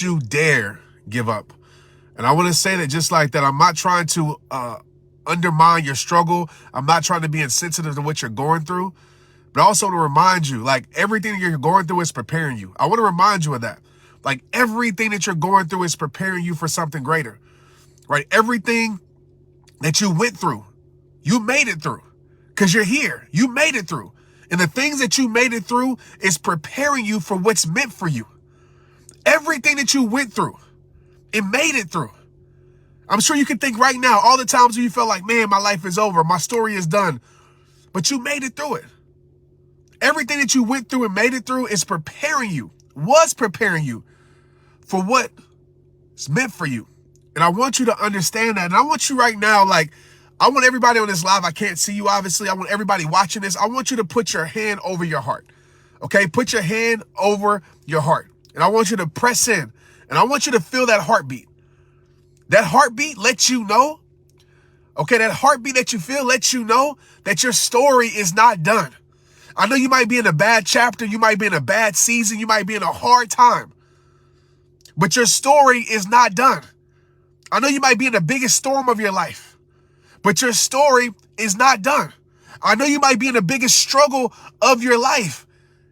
you dare give up. And I want to say that just like that, I'm not trying to undermine your struggle. I'm not trying to be insensitive to what you're going through, but also to remind you, like, everything that you're going through is preparing you. I want to remind you of that. Like, everything that you're going through is preparing you for something greater, right? Everything that you went through, you made it through because you're here. You made it through. And the things that you made it through is preparing you for what's meant for you. Everything that you went through, it made it through. I'm sure you can think right now, all the times when you felt like, man, my life is over, my story is done, but you made it through it. Everything that you went through and made it through is preparing you, was preparing you for what's meant for you. And I want you to understand that. And I want you right now, like, I want everybody on this live, I can't see you, obviously. I want everybody watching this. I want you to put your hand over your heart, okay? Put your hand over your heart. And I want you to press in. And I want you to feel that heartbeat. That heartbeat lets you know, okay, that heartbeat that you feel lets you know that your story is not done. I know you might be in a bad chapter. You might be in a bad season. You might be in a hard time. But your story is not done. I know you might be in the biggest storm of your life, but your story is not done. I know you might be in the biggest struggle of your life.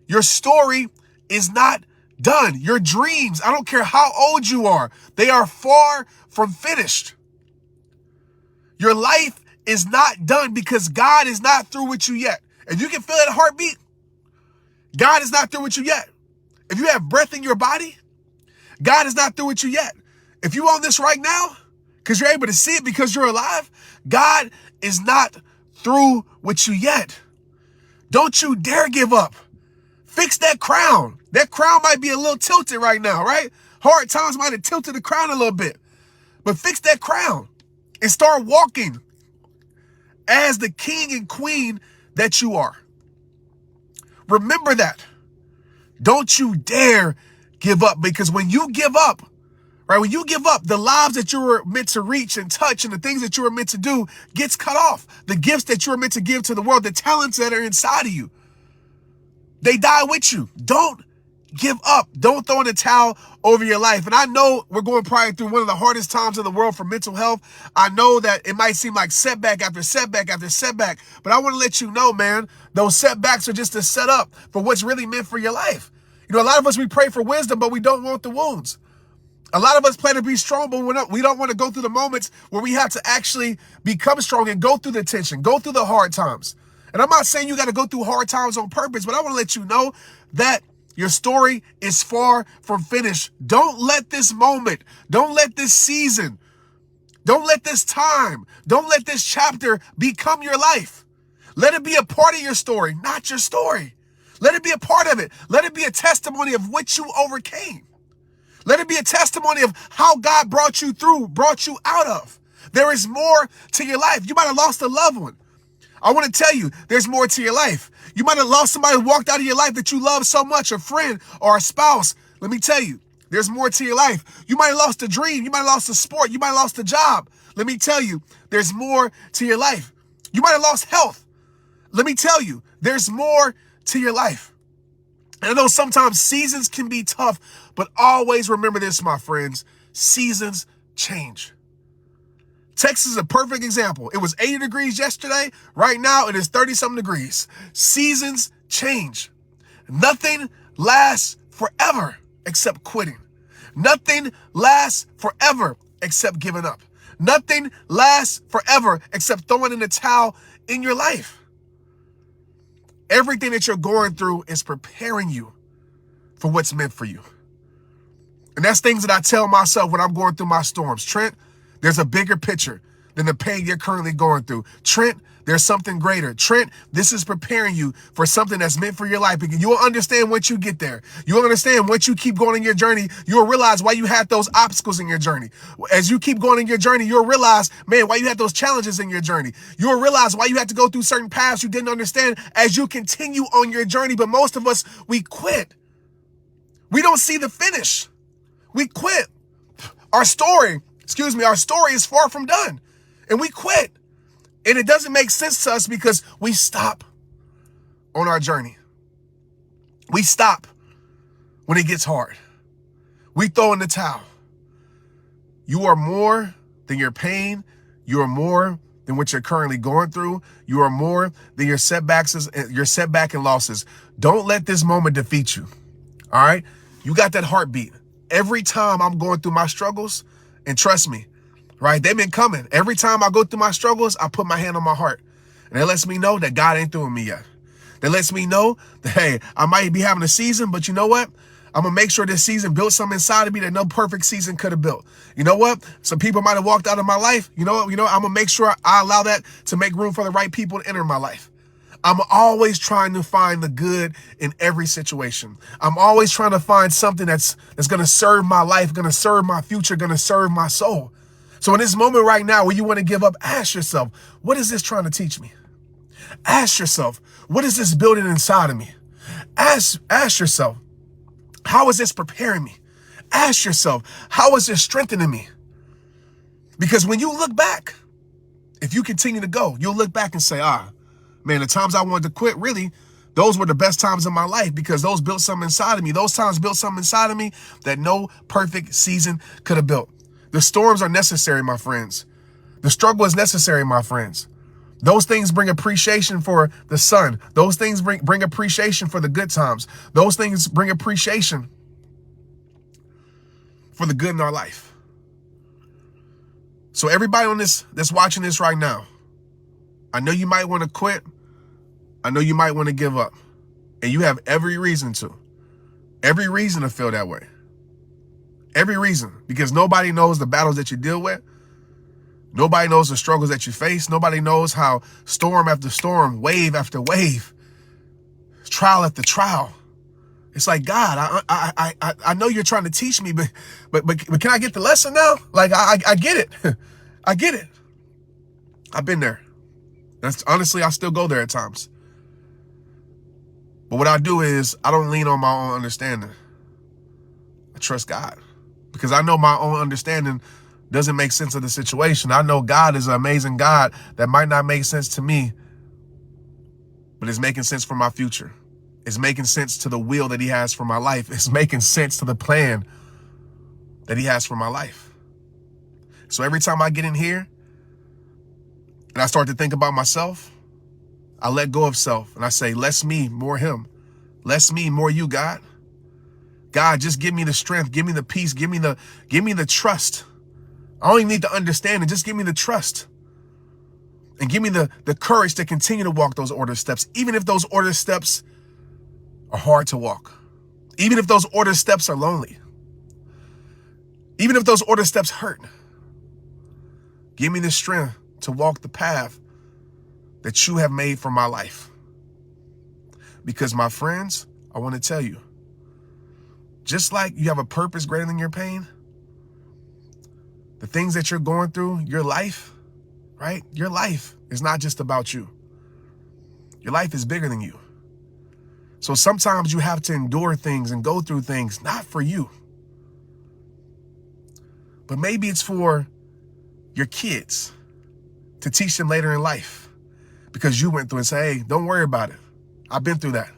Your story is not done. Your dreams, I don't care how old you are, they are far from finished. Your life is not done because God is not through with you yet. And you can feel that heartbeat. God is not through with you yet. If you have breath in your body, God is not through with you yet. If you own this right now, because you're able to see it because you're alive, God is not through with you yet. Don't you dare give up. Fix that crown. That crown might be a little tilted right now, right? Hard times might have tilted the crown a little bit. But fix that crown and start walking as the king and queen that you are. Remember that. Don't you dare give up, because when you give up, right, when you give up, the lives that you were meant to reach and touch and the things that you were meant to do gets cut off. The gifts that you were meant to give to the world, the talents that are inside of you, they die with you. Don't give up. Don't throw in the towel over your life. And I know we're going probably through one of the hardest times in the world for mental health. I know that it might seem like setback after setback after setback, but I want to let you know, man, those setbacks are just a setup for what's really meant for your life. You know, a lot of us, we pray for wisdom, but we don't want the wounds. A lot of us plan to be strong, but we don't want to go through the moments where we have to actually become strong and go through the tension, go through the hard times. And I'm not saying you got to go through hard times on purpose, but I want to let you know that your story is far from finished. Don't let this moment, don't let this season, don't let this time, don't let this chapter become your life. Let it be a part of your story, not your story. Let it be a part of it. Let it be a testimony of what you overcame. Let it be a testimony of how God brought you through, brought you out of. There is more to your life. You might have lost a loved one. I want to tell you, there's more to your life. You might have lost somebody who walked out of your life that you love so much, a friend or a spouse. Let me tell you, there's more to your life. You might have lost a dream. You might have lost a sport. You might have lost a job. Let me tell you, there's more to your life. You might have lost health. Let me tell you, there's more to your life. And I know sometimes seasons can be tough, but always remember this, my friends, seasons change. Texas is a perfect example. It was 80 degrees yesterday. Right now, it is 30-something degrees. Seasons change. Nothing lasts forever except quitting. Nothing lasts forever except giving up. Nothing lasts forever except throwing in the towel in your life. Everything that you're going through is preparing you for what's meant for you. And that's things that I tell myself when I'm going through my storms. Trent, there's a bigger picture than the pain you're currently going through. Trent, there's something greater. Trent, this is preparing you for something that's meant for your life. Because you will understand once you get there. You will understand once you keep going in your journey, you'll realize why you had those obstacles in your journey. As you keep going in your journey, you'll realize, man, why you had those challenges in your journey. You'll realize why you had to go through certain paths you didn't understand as you continue on your journey. But most of us, we quit. We don't see the finish. We quit. Our story is far from done. And we quit. And it doesn't make sense to us because we stop on our journey. We stop when it gets hard. We throw in the towel. You are more than your pain. You are more than what you're currently going through. You are more than your setback and losses. Don't let this moment defeat you. All right? You got that heartbeat. Every time I'm going through my struggles, and trust me, right? They've been coming. Every time I go through my struggles, I put my hand on my heart. And it lets me know that God ain't through with me yet. That lets me know that, hey, I might be having a season, but you know what? I'm going to make sure this season built something inside of me that no perfect season could have built. You know what? Some people might have walked out of my life. You know what? I'm going to make sure I allow that to make room for the right people to enter my life. I'm always trying to find the good in every situation. I'm always trying to find something that's going to serve my life, going to serve my future, going to serve my soul. So in this moment right now where you want to give up, ask yourself, what is this trying to teach me? Ask yourself, what is this building inside of me? Ask yourself, how is this preparing me? Ask yourself, how is this strengthening me? Because when you look back, if you continue to go, you'll look back and say, man, the times I wanted to quit, really, those were the best times in my life because those built something inside of me. Those times built something inside of me that no perfect season could have built. The storms are necessary, my friends. The struggle is necessary, my friends. Those things bring appreciation for the sun. Those things bring appreciation for the good times. Those things bring appreciation for the good in our life. So everybody on this that's watching this right now, I know you might want to quit. I know you might want to give up. And you have every reason to. Every reason to feel that way. Every reason. Because nobody knows the battles that you deal with. Nobody knows the struggles that you face. Nobody knows how storm after storm, wave after wave, trial after trial. It's like, God, I know you're trying to teach me, but can I get the lesson now? Like, I get it. I get it. I've been there. That's honestly, I still go there at times. But what I do is I don't lean on my own understanding. I trust God because I know my own understanding doesn't make sense of the situation. I know God is an amazing God that might not make sense to me, but it's making sense for my future. It's making sense to the will that he has for my life. It's making sense to the plan that he has for my life. So every time I get in here and I start to think about myself, I let go of self and I say, less me, more him. Less me, more you, God. God, just give me the strength, give me the peace, give me the trust. I don't even need to understand it. Just give me the trust. And give me the courage to continue to walk those order steps, even if those order steps are hard to walk. Even if those order steps are lonely. Even if those order steps hurt. Give me the strength to walk the path that you have made for my life. Because my friends, I want to tell you, just like you have a purpose greater than your pain, the things that you're going through, your life, right? Your life is not just about you. Your life is bigger than you. So sometimes you have to endure things and go through things, not for you, but maybe it's for your kids to teach them later in life because you went through it and say, hey, don't worry about it. I've been through that.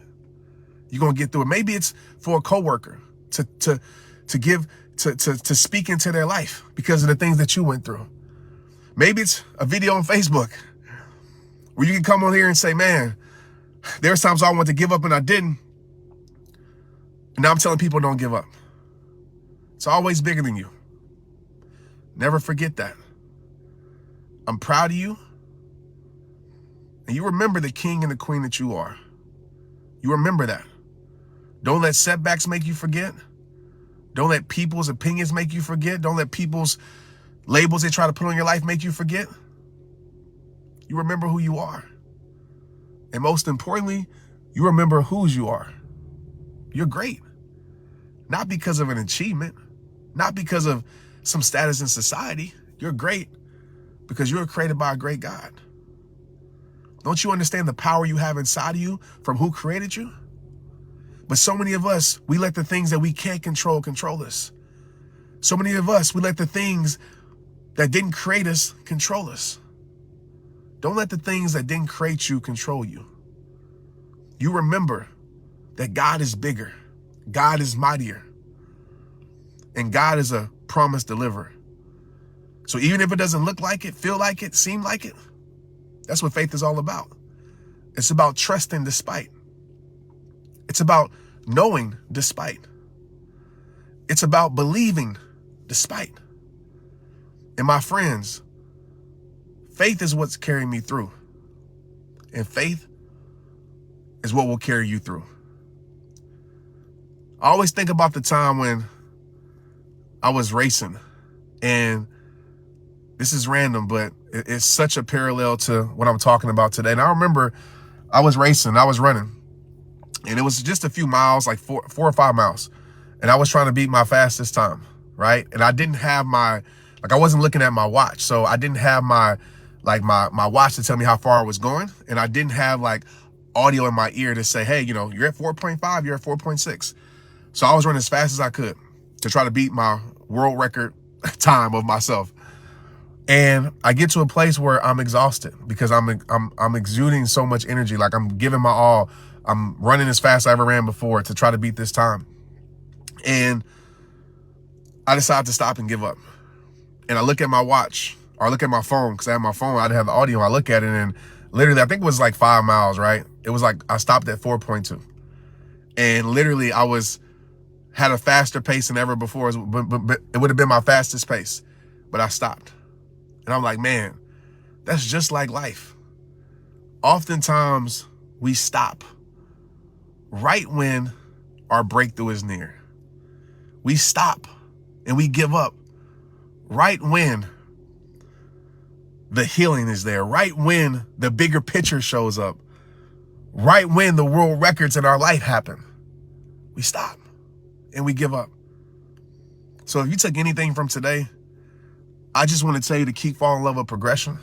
You're going to get through it. Maybe it's for a coworker to speak into their life because of the things that you went through. Maybe it's a video on Facebook where you can come on here and say, man, there's times I wanted to give up and I didn't. And now I'm telling people don't give up. It's always bigger than you. Never forget that. I'm proud of you. And you remember the king and the queen that you are. You remember that. Don't let setbacks make you forget. Don't let people's opinions make you forget. Don't let people's labels they try to put on your life make you forget. You remember who you are. And most importantly, you remember whose you are. You're great. Not because of an achievement, not because of some status in society. You're great because you were created by a great God. Don't you understand the power you have inside of you from who created you? But so many of us, we let the things that we can't control us. So many of us, we let the things that didn't create us control us. Don't let the things that didn't create you control you. You remember that God is bigger. God is mightier. And God is a promise deliverer. So even if it doesn't look like it, feel like it, seem like it, that's what faith is all about. It's about trusting despite. It's about knowing despite. It's about believing despite. And my friends, faith is what's carrying me through. And faith is what will carry you through. I always think about the time when I was racing, and this is random, but it's such a parallel to what I'm talking about today. And I remember I was racing, I was running, and it was just a few miles, like four or 5 miles. And I was trying to beat my fastest time, right? And I didn't have I wasn't looking at my watch. So I didn't have my watch to tell me how far I was going. And I didn't have like audio in my ear to say, hey, you're at 4.5, you're at 4.6. So I was running as fast as I could to try to beat my world record time of myself. And I get to a place where I'm exhausted because I'm exuding so much energy. Like I'm giving my all. I'm running as fast as I ever ran before to try to beat this time. And I decided to stop and give up. And I look at my watch, or I look at my phone, because I had my phone, I didn't have the audio. I look at it, and literally, I think it was like 5 miles, right? It was like, I stopped at 4.2. And literally, had a faster pace than ever before, but it would have been my fastest pace. But I stopped. And I'm like, man, that's just like life. Oftentimes, we stop right when our breakthrough is near. We stop and we give up right when the healing is there, right when the bigger picture shows up, right when the world records in our life happen. We stop and we give up. So if you took anything from today, I just want to tell you to keep falling in love with progression.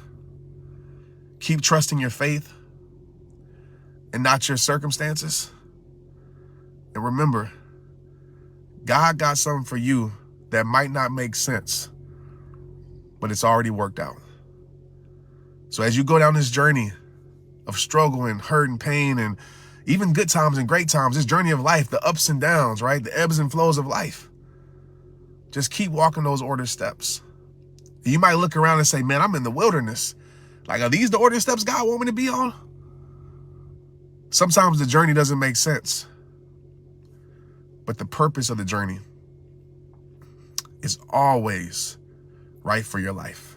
Keep trusting your faith and not your circumstances. And remember, God got something for you that might not make sense, but it's already worked out. So as you go down this journey of struggle and hurt and pain and even good times and great times, this journey of life, the ups and downs, right? The ebbs and flows of life. Just keep walking those ordered steps. You might look around and say, man, I'm in the wilderness. Like, are these the ordered steps God want me to be on? Sometimes the journey doesn't make sense. But the purpose of the journey is always right for your life.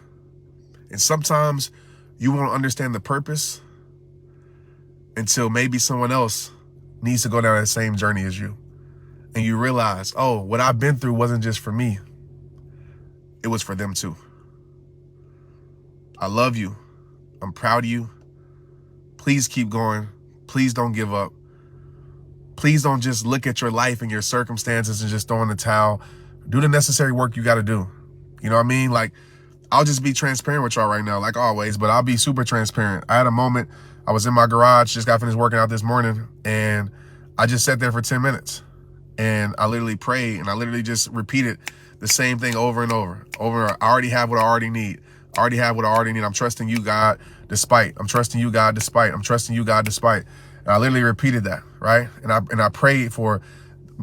And sometimes you won't understand the purpose until maybe someone else needs to go down that same journey as you. And you realize, oh, what I've been through wasn't just for me. It was for them too. I love you. I'm proud of you. Please keep going. Please don't give up. Please don't just look at your life and your circumstances and just throw in the towel. Do the necessary work you got to do. You know what I mean? Like, I'll just be transparent with y'all right now, like always, but I'll be super transparent. I had a moment, I was in my garage, just got finished working out this morning, and I just sat there for 10 minutes. And I literally prayed, and I literally just repeated the same thing over and over. I already have what I already need. I already have what I already need. I'm trusting you, God, despite. I'm trusting you, God, despite. I'm trusting you, God, despite. And I literally repeated that, right? And I prayed for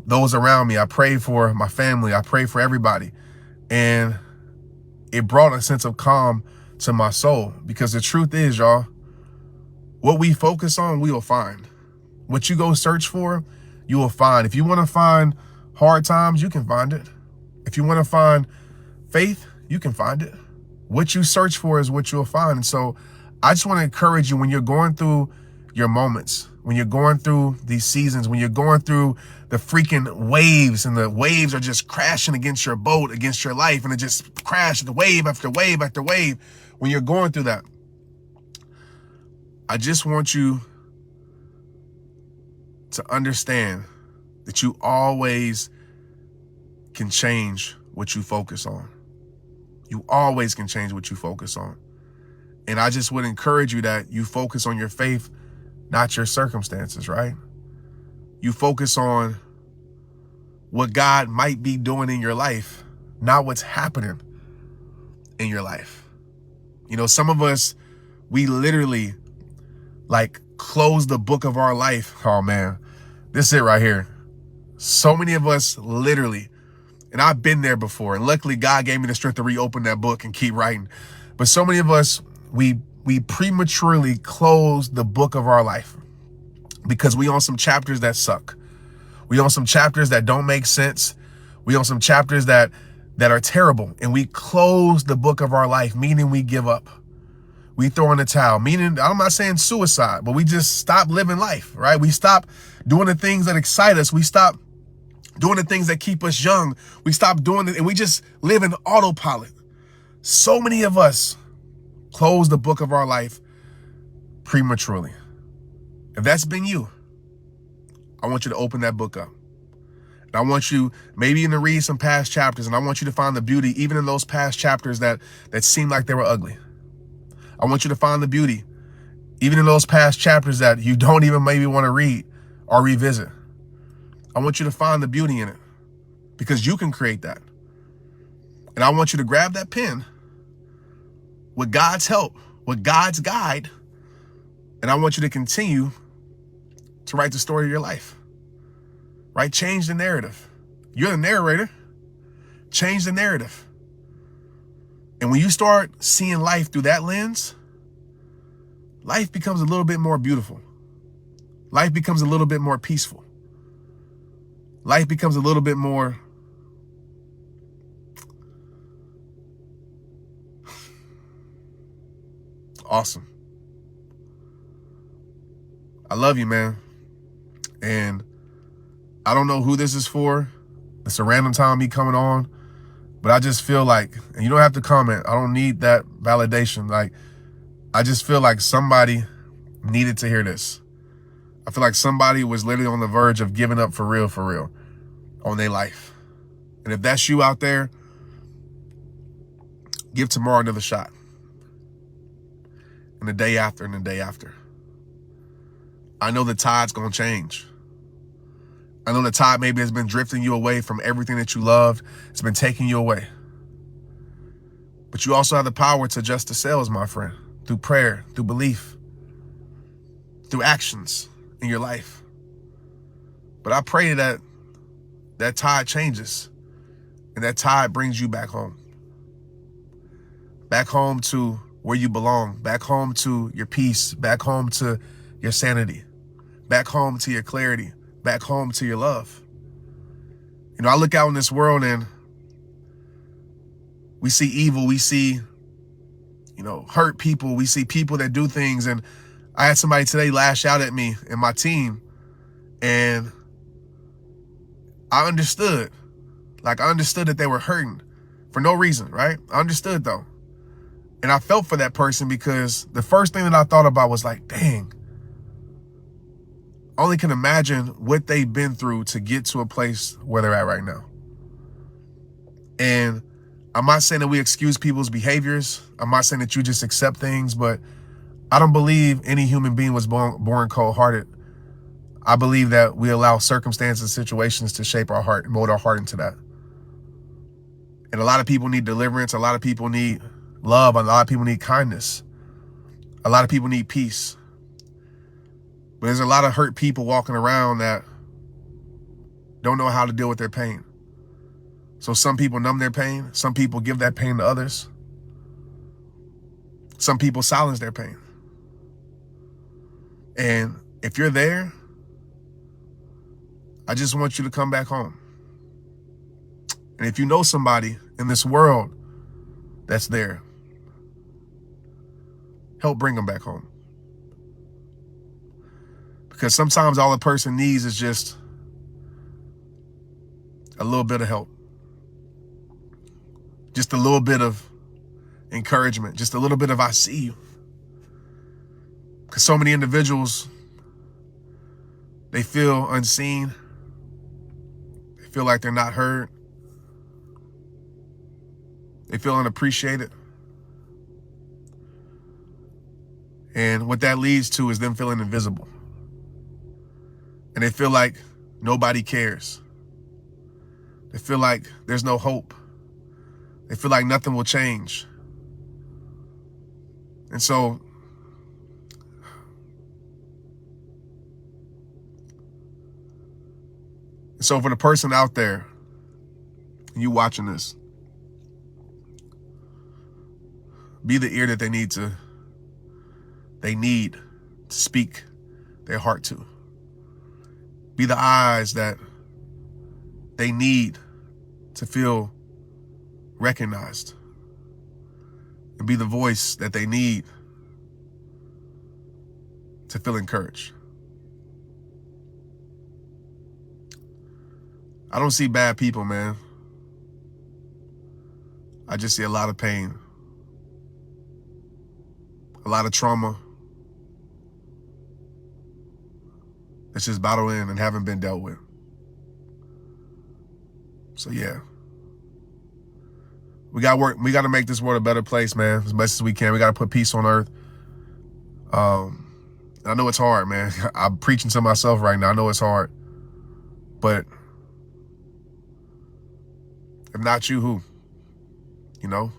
those around me. I prayed for my family. I prayed for everybody. And it brought a sense of calm to my soul, because the truth is, y'all, what we focus on, we will find. What you go search for, you will find. If you want to find hard times, you can find it. If you want to find faith, you can find it. What you search for is what you'll find. And so I just want to encourage you, when you're going through your moments, when you're going through these seasons, when you're going through the freaking waves, and the waves are just crashing against your boat, against your life, and it just crashes the wave after wave after wave. When you're going through that, I just want you to understand that you always can change what you focus on. You always can change what you focus on. And I just would encourage you that you focus on your faith, not your circumstances, right? You focus on what God might be doing in your life, not what's happening in your life. You know, some of us, we literally like close the book of our life. Oh man, this is it right here. So many of us literally, And I've been there before. And luckily, God gave me the strength to reopen that book and keep writing. But so many of us, we prematurely close the book of our life because we on some chapters that suck. We on some chapters that don't make sense. We on some chapters that are terrible. And we close the book of our life, meaning we give up. We throw in the towel, meaning, I'm not saying suicide, but we just stop living life, right? We stop doing the things that excite us. We stop doing the things that keep us young. We stop doing it, and we just live in autopilot. So many of us close the book of our life prematurely. If that's been you, I want you to open that book up. And I want you maybe even to read some past chapters, and I want you to find the beauty even in those past chapters that seemed like they were ugly. I want you to find the beauty even in those past chapters that you don't even maybe want to read or revisit. I want you to find the beauty in it because you can create that. And I want you to grab that pen with God's help, with God's guide, and I want you to continue to write the story of your life, right? Change the narrative. You're the narrator. Change the narrative. And when you start seeing life through that lens, life becomes a little bit more beautiful. Life becomes a little bit more peaceful. Life becomes a little bit more awesome. I love you, man. And I don't know who this is for. It's a random time me coming on. But I just feel like, and you don't have to comment, I don't need that validation. Like, I just feel like somebody needed to hear this. I feel like somebody was literally on the verge of giving up for real, on their life. And if that's you out there, give tomorrow another shot. And the day after, and the day after. I know the tide's going to change. I know the tide maybe has been drifting you away from everything that you loved. It's been taking you away. But you also have the power to adjust the sails, my friend, through prayer, through belief, through actions in your life. But I pray that that tide changes and that tide brings you back home. Back home to where you belong. Back home to your peace. Back home to your sanity. Back home to your clarity. Back home to your love. You know, I look out in this world and we see evil. We see, hurt people. We see people that do things. And I had somebody today lash out at me and my team. And I understood. Like, I understood that they were hurting for no reason, right? I understood, though. And I felt for that person because the first thing that I thought about was like, dang, I only can imagine what they've been through to get to a place where they're at right now. And I'm not saying that we excuse people's behaviors. I'm not saying that you just accept things, but I don't believe any human being was born cold-hearted. I believe that we allow circumstances and situations to shape our heart and mold our heart into that. And a lot of people need deliverance. A lot of people need love. A lot of people need kindness. A lot of people need peace. But there's a lot of hurt people walking around that don't know how to deal with their pain. So some people numb their pain. Some people give that pain to others. Some people silence their pain. And if you're there, I just want you to come back home. And if you know somebody in this world that's there, help bring them back home. Because sometimes all a person needs is just a little bit of help. Just a little bit of encouragement. Just a little bit of I see you. Because so many individuals, they feel unseen. They feel like they're not heard. They feel unappreciated. And what that leads to is them feeling invisible. And they feel like nobody cares. They feel like there's no hope. They feel like nothing will change. And so for the person out there, you watching this, be the ear that they need to speak their heart to. Be the eyes that they need to feel recognized. And be the voice that they need to feel encouraged. I don't see bad people, man. I just see a lot of pain, a lot of trauma that's just bottled in and haven't been dealt with. So yeah, we got work. We got to make this world a better place, man, as much as we can. We got to put peace on earth. I know it's hard, man. I'm preaching to myself right now. I know it's hard, but if not you, who? You know?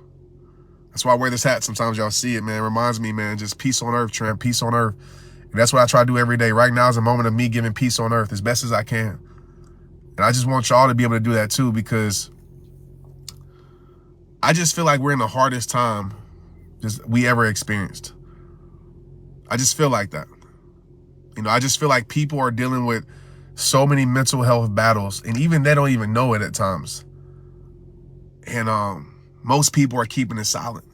That's why I wear this hat. Sometimes y'all see it, man. It reminds me, man, just peace on earth, Trent, peace on earth. And that's what I try to do every day. Right now is a moment of me giving peace on earth as best as I can. And I just want y'all to be able to do that too, because I just feel like we're in the hardest time we ever experienced. I just feel like that. You know, I just feel like people are dealing with so many mental health battles, and even they don't even know it at times. And most people are keeping it silent,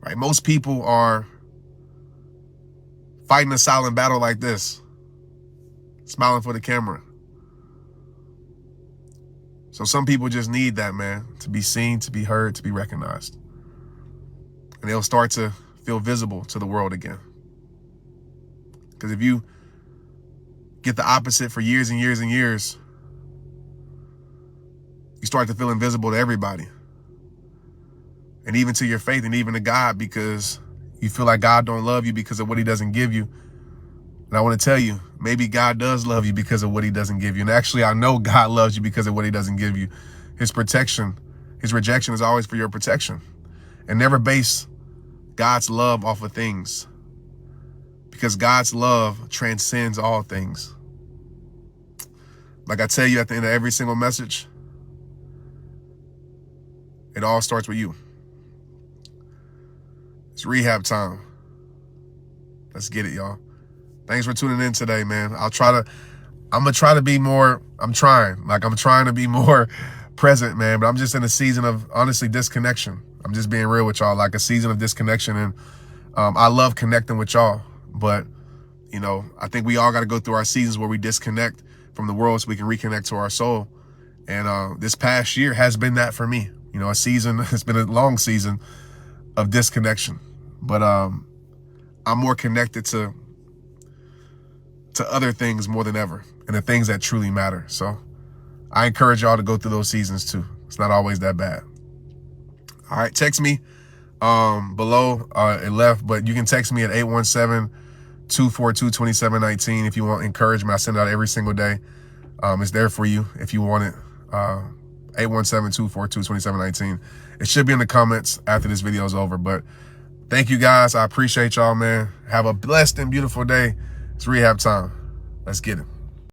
right? Most people are fighting a silent battle like this, smiling for the camera. So some people just need that, man, to be seen, to be heard, to be recognized. And they'll start to feel visible to the world again. Because if you get the opposite for years and years and years, you start to feel invisible to everybody. And even to your faith and even to God, because you feel like God don't love you because of what he doesn't give you. And I want to tell you, maybe God does love you because of what he doesn't give you. And actually, I know God loves you because of what he doesn't give you. His protection, his rejection is always for your protection. And never base God's love off of things, because God's love transcends all things. Like I tell you at the end of every single message, it all starts with you. It's rehab time. Let's get it, y'all. Thanks for tuning in today, man. I'm gonna try to be more, I'm trying to be more present, man, but I'm just in a season of, honestly, disconnection. I'm just being real with y'all, like a season of disconnection. And I love connecting with y'all, but you know, I think we all got to go through our seasons where we disconnect from the world so we can reconnect to our soul. And this past year has been that for me. You know, it's been a long season of disconnection, but I'm more connected to other things more than ever, and the things that truly matter. So I encourage y'all to go through those seasons too. It's not always that bad. All right, text me below. It left, but you can text me at 817-242-2719 if you want encouragement. I send it out every single day. It's there for you if you want it. 817-242-2719. It should be in the comments after this video is over. But thank you guys. I appreciate y'all, man. Have a blessed and beautiful day. It's rehab time. Let's get it.